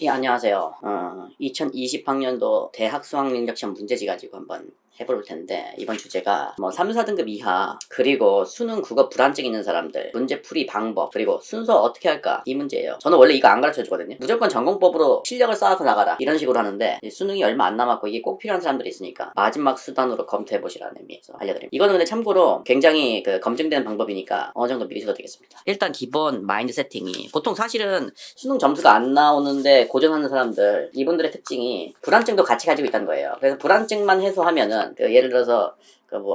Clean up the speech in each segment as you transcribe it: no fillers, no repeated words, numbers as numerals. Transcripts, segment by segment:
예, 안녕하세요. 2020학년도 대학 수학능력 시험 문제지 가지고 한번 해볼 텐데, 이번 주제가 3, 4등급 이하, 그리고 수능 국어 불안증 있는 사람들, 문제풀이 방법, 그리고 순서 어떻게 할까, 이 문제예요. 저는 원래 이거 안 가르쳐 주거든요. 무조건 전공법으로 실력을 쌓아서 나가라, 이런 식으로 하는데, 수능이 얼마 안 남았고 이게 꼭 필요한 사람들이 있으니까 마지막 수단으로 검토해 보시라는 의미에서 알려드립니다. 이거는 근데 참고로 굉장히 검증되는 방법이니까 어느 정도 미리 써도 되겠습니다. 일단 기본 마인드 세팅이, 보통 사실은 수능 점수가 안 나오는데 고전하는 사람들, 이분들의 특징이 불안증도 같이 가지고 있다는 거예요. 그래서 불안증만 해소하면은 예를 들어서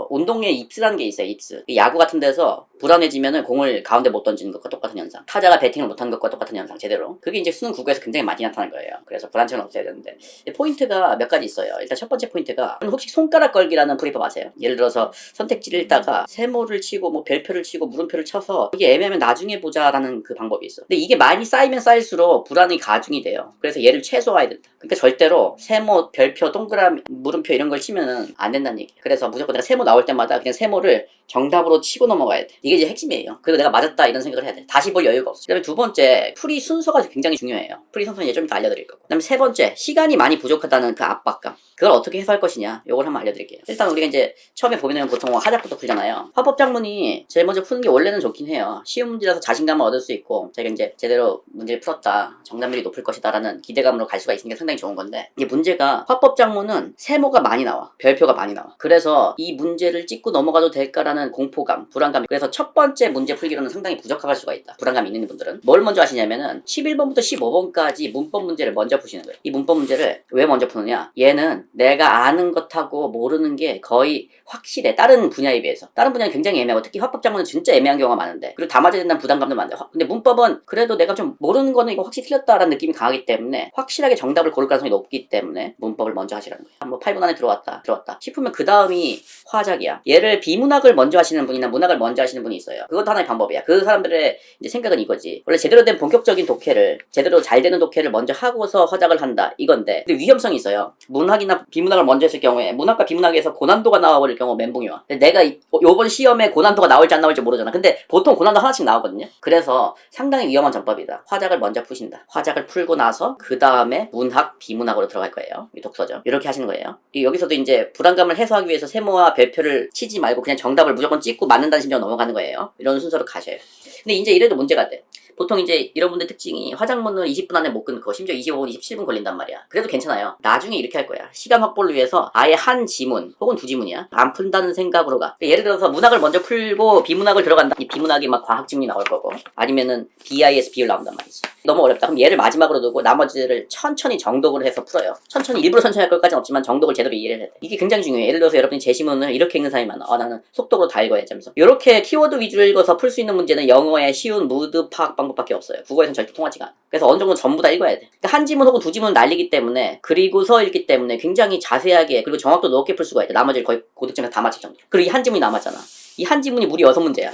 운동에 입스라는 게 있어요. 입스. 야구 같은 데서 불안해지면은 공을 가운데 못 던지는 것과 똑같은 현상. 타자가 배팅을 못하는 것과 똑같은 현상. 제대로. 그게 이제 수능 국어에서 굉장히 많이 나타나는 거예요. 그래서 불안증은 없애야 되는데, 포인트가 몇 가지 있어요. 일단 첫 번째 포인트가, 혹시 손가락 걸기라는 프리법 아세요? 예를 들어서 선택지를 읽다가 세모를 치고 별표를 치고 물음표를 쳐서 이게 애매하면 나중에 보자라는 그 방법이 있어. 근데 이게 많이 쌓이면 쌓일수록 불안이 가중이 돼요. 그래서 얘를 최소화해야 된다. 그러니까 절대로 세모, 별표, 동그라미, 물음표 이런 걸 치면은 안 된다는 얘기예요. 그래서 무조건 내가 세모 나올 때마다 그냥 세모를 정답으로 치고 넘어가야 돼. 이게 이제 핵심이에요. 그리고 내가 맞았다 이런 생각을 해야 돼. 다시 볼 여유가 없어. 그다음에 두 번째, 풀이 순서가 굉장히 중요해요. 풀이 순서는 좀 이따 알려드릴 거고. 그다음에 세 번째, 시간이 많이 부족하다는 그 압박감. 그걸 어떻게 해소할 것이냐, 요걸 한번 알려드릴게요. 일단 우리가 이제 처음에 보면은 보통 하작부터 풀잖아요. 화법작문이 제일 먼저 푸는 게 원래는 좋긴 해요. 쉬운 문제라서 자신감을 얻을 수 있고, 제가 이제 제대로 문제를 풀었다, 정답률이 높을 것이다 라는 기대감으로 갈 수가 있으니까 상당히 좋은 건데, 이게 문제가 화법작문은 세모가 많이 나와, 별표가 많이 나와. 그래서 이 문제를 찍고 넘어가도 될까라는 공포감, 불안감. 그래서 첫 번째 문제 풀기로는 상당히 부적합할 수가 있다. 불안감이 있는 분들은 뭘 먼저 하시냐면은 11번부터 15번까지 문법 문제를 먼저 푸시는 거예요. 이 문법 문제를 왜 먼저 푸느냐, 얘는 내가 아는 것하고 모르는 게 거의 확실해. 다른 분야에 비해서. 다른 분야는 굉장히 애매하고, 특히 화법작문은 진짜 애매한 경우가 많은데, 그리고 다 맞아야 된다는 부담감도 많은데, 근데 문법은 그래도 내가 좀 모르는 거는 이거 확실히 틀렸다라는 느낌이 강하기 때문에 확실하게 정답을 고를 가능성이 높기 때문에 문법을 먼저 하시라는 거예요. 뭐 8분 안에 들어왔다 싶으면 그 다음이 화작이야. 얘를 비문학을 먼저 하시는 분이나 문학을 먼저 하시는 분이 있어요. 그것도 하나의 방법이야. 그 사람들의 이제 생각은 이거지. 원래 제대로 된 본격적인 독해를, 제대로 잘 되는 독해를 먼저 하고서 화작을 한다, 이건데, 근데 위험성이 있어요. 문학이나 비문학을 먼저 했을 경우에 문학과 비문학에서 고난도가 나와버릴 경우 멘붕이 와. 내가 요번 시험에 고난도가 나올지 안 나올지 모르잖아. 근데 보통 고난도 하나씩 나오거든요. 그래서 상당히 위험한 전법이다. 화작을 먼저 푸신다. 화작을 풀고 나서 그 다음에 문학, 비문학으로 들어갈 거예요. 이 독서죠. 이렇게 하시는 거예요. 여기서도 이제 불안감을 해소하기 위해서 세모와 별표를 치지 말고 그냥 정답을 무조건 찍고 맞는다는 심정으로 넘어가는 거예요. 이런 순서로 가셔야 돼요. 근데 이제 이래도 문제가 돼. 보통 이제 이런 분들 특징이 화작문을 20분 안에 못 끊고 심지어 25분, 27분 걸린단 말이야. 그래도 괜찮아요. 나중에 이렇게 할 거야. 시간 확보를 위해서 아예 한 지문 혹은 두 지문이야, 안 푼다는 생각으로 가. 예를 들어서 문학을 먼저 풀고 비문학을 들어간다. 이 비문학이 막 과학 지문이 나올 거고, 아니면은 BIS 비율 나온단 말이지. 너무 어렵다. 그럼 얘를 마지막으로 두고 나머지를 천천히 정독을 해서 풀어요. 천천히, 일부러 천천히 할 것까지는 없지만 정독을 제대로 이해를 해야 돼. 이게 굉장히 중요해. 예를 들어서 여러분이 제시문을 이렇게 읽는 사람이 많아. 나는 속독으로 다 읽어야지 하면서. 이렇게 키워드 위주로 읽어서 풀 수 있는 문제는 영어의 쉬운 무드 파악 방법밖에 없어요. 국어에서는 절대 통하지가 않아. 그래서 어느 정도 전부 다 읽어야 돼. 그러니까 한 지문 혹은 두 지문은 날리기 때문에, 그리고서 읽기 때문에 굉장히 자세하게, 그리고 정확도 높게 풀 수가 있대. 나머지를 거의 고득점에서 다 맞힐 정도. 그리고 이 한 지문이 남았잖아. 이 한 지문이 무려 6문제야.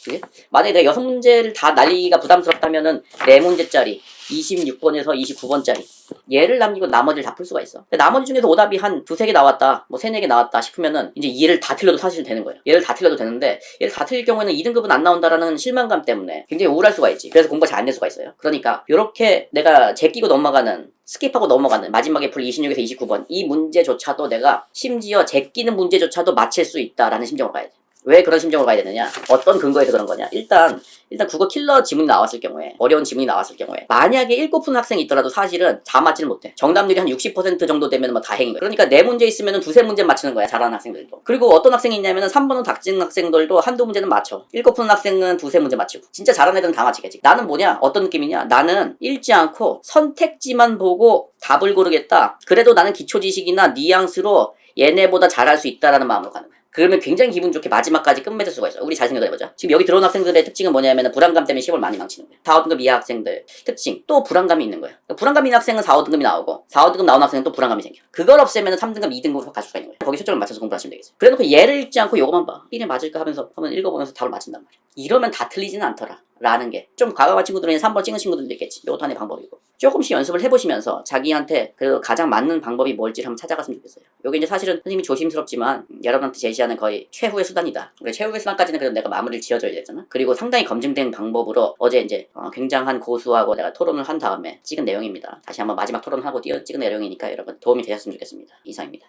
그치? 만약에 내가 6문제를 다 날리기가 부담스럽다면은 4문제짜리 26번에서 29번짜리 얘를 남기고 나머지를 다 풀 수가 있어. 근데 나머지 중에서 오답이 한 두세 개 나왔다, 뭐 세네 개 나왔다 싶으면은 이제 얘를 다 틀려도 사실 되는 거예요. 얘를 다 틀려도 되는데, 얘를 다 틀릴 경우에는 2등급은 안 나온다라는 실망감 때문에 굉장히 우울할 수가 있지. 그래서 공부가 잘 안 될 수가 있어요. 그러니까 요렇게 내가 제끼고 넘어가는, 스킵하고 넘어가는 마지막에 풀 26에서 29번 이 문제조차도 내가 심지어 제끼는 문제조차도 맞힐 수 있다라는 심정으로 가야 돼. 왜 그런 심정으로 가야 되느냐, 어떤 근거에서 그런 거냐. 일단 국어 킬러 지문이 나왔을 경우에, 어려운 지문이 나왔을 경우에 만약에 읽고 푸는 학생이 있더라도 사실은 다 맞지를 못해. 정답률이 한 60% 정도 되면 뭐 다행인 거야. 그러니까 4문제 있으면 두세 문제 맞추는 거야, 잘하는 학생들도. 그리고 어떤 학생이 있냐면은 3번은 닥치는 학생들도 한두 문제는 맞춰. 읽고 푸는 학생은 두세 문제 맞추고. 진짜 잘하는 애들은 다 맞히겠지. 나는 뭐냐, 어떤 느낌이냐, 나는 읽지 않고 선택지만 보고 답을 고르겠다. 그래도 나는 기초지식이나 뉘앙스로 얘네보다 잘할 수 있다라는 마음으로 가는 거야. 그러면 굉장히 기분 좋게 마지막까지 끝맺을 수가 있어. 우리 잘 생각해보자. 지금 여기 들어온 학생들의 특징은 뭐냐면 불안감 때문에 시험을 많이 망치는 거야. 4, 5등급 이하 학생들 특징, 또 불안감이 있는 거야. 불안감이 있는 학생은 4, 5등급이 나오고, 4, 5등급 나온 학생은 또 불안감이 생겨. 그걸 없애면 3등급, 2등급으로 갈 수가 있는 거야. 거기 초점을 맞춰서 공부하시면 되겠어요. 그래놓고 얘를 읽지 않고 요거만 봐. 이게 맞을까 하면서 한번 읽어보면서 답을 맞힌단 말이야. 이러면 다 틀리지는 않더라 라는 게, 좀 과감한 친구들은 3번 찍은 친구들도 있겠지. 이것도 하나의 방법이고, 조금씩 연습을 해보시면서 자기한테 그래도 가장 맞는 방법이 뭘지 한번 찾아갔으면 좋겠어요. 요게 이제 사실은 선생님이 조심스럽지만 여러분한테 제시하는 위하는 거의 최후의 수단이다. 그리고 최후의 수단까지는 그래도 내가 마무리를 지어줘야 되잖아. 그리고 상당히 검증된 방법으로 어제 이제 굉장한 고수하고 내가 토론을 한 다음에 찍은 내용입니다. 다시 한번 마지막 토론하고 찍은 내용이니까 여러분 도움이 되셨으면 좋겠습니다. 이상입니다.